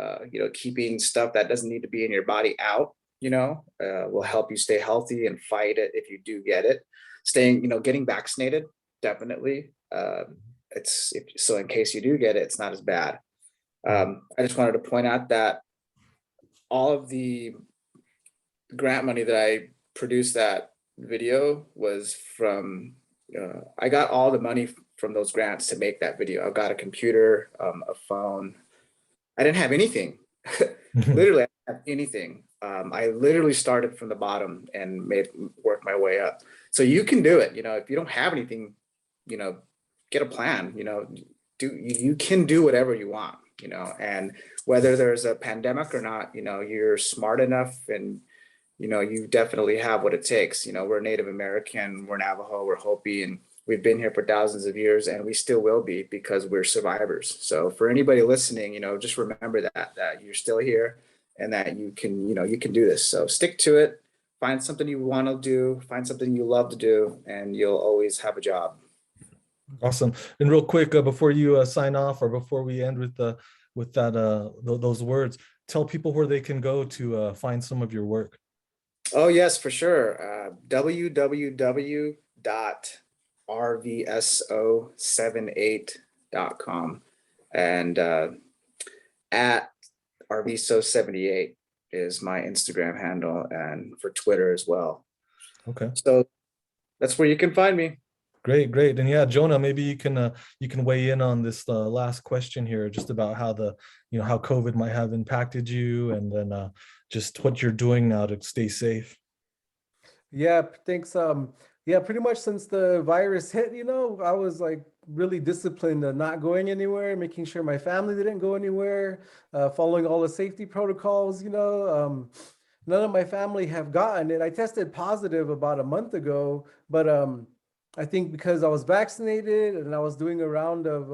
keeping stuff that doesn't need to be in your body out, will help you stay healthy and fight it if you do get it. Getting vaccinated, definitely. So in case you do get it, it's not as bad. I just wanted to point out that all of the grant money that I produced that video was from, I got all the money from those grants to make that video. I got a computer, a phone. I didn't have anything. Literally, I didn't have anything. I literally started from the bottom and work my way up. So you can do it. If you don't have anything, get a plan. You can do whatever you want. And whether there's a pandemic or not, you're smart enough and you definitely have what it takes. We're Native American, we're Navajo, we're Hopi, and we've been here for thousands of years, and we still will be because we're survivors. So for anybody listening, just remember that you're still here and that you can do this. So stick to it, find something you want to do, find something you love to do, and you'll always have a job. Awesome. And real quick, before you sign off or before we end with those words, tell people where they can go to find some of your work. Oh, yes, for sure. www.rvso78.com and at Arviso78 is my Instagram handle, and for Twitter as well. Okay. So that's where you can find me. Great, great. And yeah, Jonah, maybe you can weigh in on this last question here, just about how how COVID might have impacted you, and then just what you're doing now to stay safe. Yeah, thanks. Yeah, pretty much since the virus hit, I was like really disciplined on not going anywhere, making sure my family didn't go anywhere, following all the safety protocols, none of my family have gotten it. I tested positive about a month ago, but I think because I was vaccinated and I was doing a round of,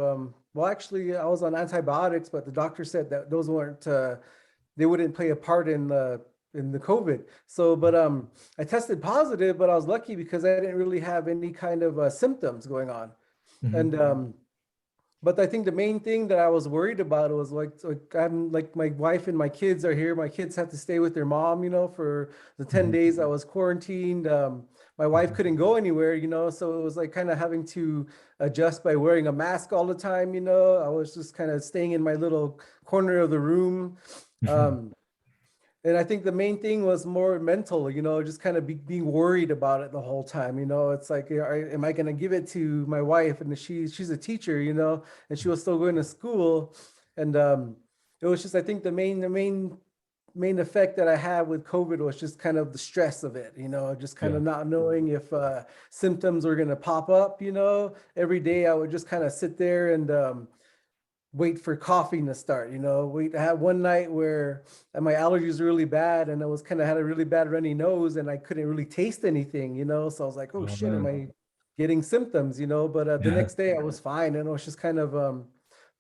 well, actually I was on antibiotics, but the doctor said that those weren't, they wouldn't play a part in the COVID. So, but I tested positive, but I was lucky because I didn't really have any kind of symptoms going on. Mhm. And but I think the main thing that I was worried about was like I'm like my wife and my kids are here. My kids have to stay with their mom, for the 10 Mhm. days I was quarantined. My wife couldn't go anywhere, so it was like kind of having to adjust by wearing a mask all the time. I was just kind of staying in my little corner of the room. And I think the main thing was more mental, just kind of being worried about it the whole time. It's like, am I going to give it to my wife? And she's a teacher, and she was still going to school. And it was just, I think the main effect that I had with COVID was just kind of the stress of it, just kind of not knowing if symptoms were going to pop up, every day I would just kind of sit there and wait for coughing to start, I had one night where my allergies were really bad and I was kind of had a really bad runny nose and I couldn't really taste anything, so I was like, oh shit, am I getting symptoms, but the next day I was fine. And it was just kind of,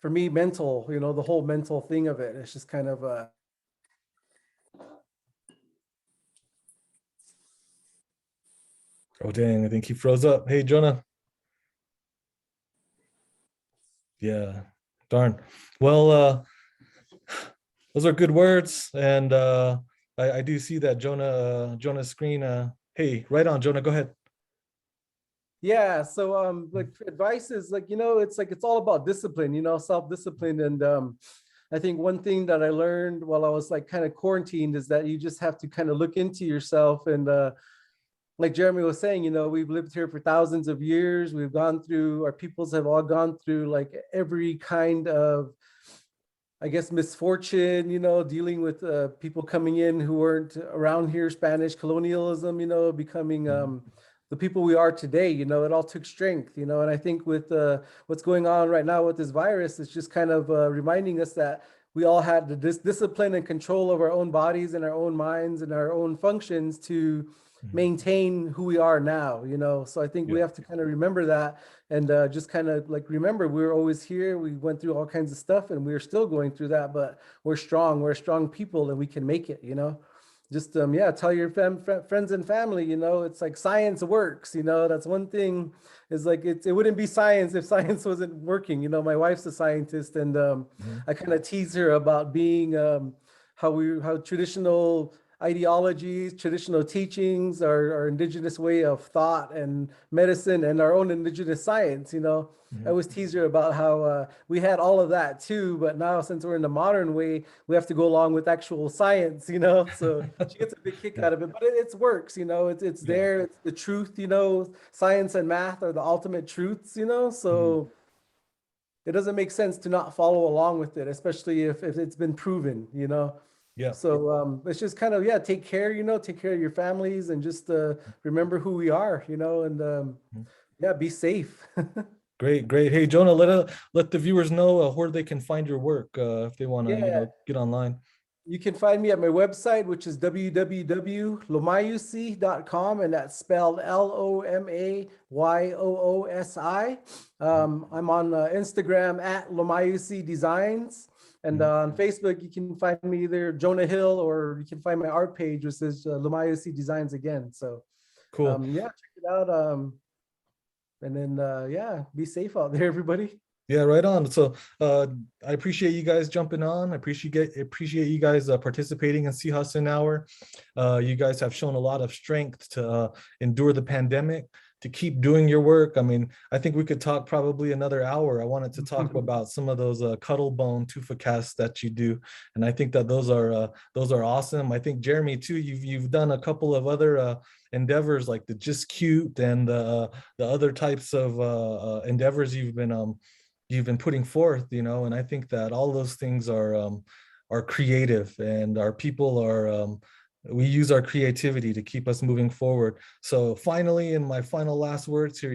for me, mental, the whole mental thing of it. It's just kind of, oh, dang, I think he froze up. Hey, Jonah. Yeah, darn. Well, those are good words. And I do see that Jonah's screen. Hey, right on, Jonah, go ahead. Yeah, so like advice is like, it's all about discipline, self-discipline. And I think one thing that I learned while I was like kind of quarantined is that you just have to kind of look into yourself. And like Jeremy was saying, we've lived here for thousands of years. Our peoples have all gone through like every kind of, I guess, misfortune, dealing with people coming in who weren't around here, Spanish colonialism, becoming the people we are today. It all took strength, and I think with what's going on right now with this virus, it's just kind of reminding us that we all had the discipline and control of our own bodies and our own minds and our own functions to maintain who we are now, so I think we have to kind of remember that and just kind of like remember we're always here. We went through all kinds of stuff and we're still going through that, but we're a strong people and we can make it. Just tell your friends and family, it's like science works. That's one thing, is like it wouldn't be science if science wasn't working. My wife's a scientist, and I kind of tease her about being how traditional ideologies, traditional teachings, our indigenous way of thought and medicine, and our own indigenous science. I always tease her about how we had all of that too, but now since we're in the modern way, we have to go along with actual science. So she gets a big kick out of it, but it works. It's there. It's the truth. Science and math are the ultimate truths. So it doesn't make sense to not follow along with it, especially if it's been proven. Yeah. So it's just kind of, take care, take care of your families and just remember who we are, and be safe. Great. Hey, Jonah, let the viewers know where they can find your work if they want to, get online. You can find me at my website, which is www.lomayousi.com, and that's spelled LOMAYOOSI. I'm on Instagram at Lomayousi Designs. And on Facebook, you can find me either Jonah Hill, or you can find my art page, which is Lomayousi Designs again. So cool. Check it out. And then, be safe out there, everybody. Yeah, right on. So I appreciate you guys jumping on. I appreciate you guys participating in Sihasin Hour. You guys have shown a lot of strength to endure the pandemic, to keep doing your work. I mean, I think we could talk probably another hour. I wanted to talk about some of those cuddle bone tufa casts that you do, and I think that those are awesome. I think Jeremy too. You've done a couple of other endeavors like the Just Cute and the other types of endeavors you've been putting forth. And I think that all those things are creative, and our people are. We use our creativity to keep us moving forward. So finally, in my final last words here,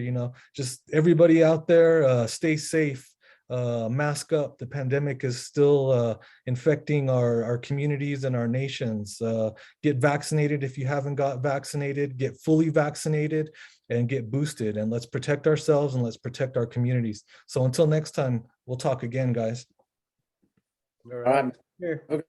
just everybody out there, stay safe, mask up. The pandemic is still infecting our communities and our nations. Get vaccinated if you haven't got vaccinated, get fully vaccinated, and get boosted. And let's protect ourselves and let's protect our communities. So until next time, we'll talk again, guys. All right. Okay.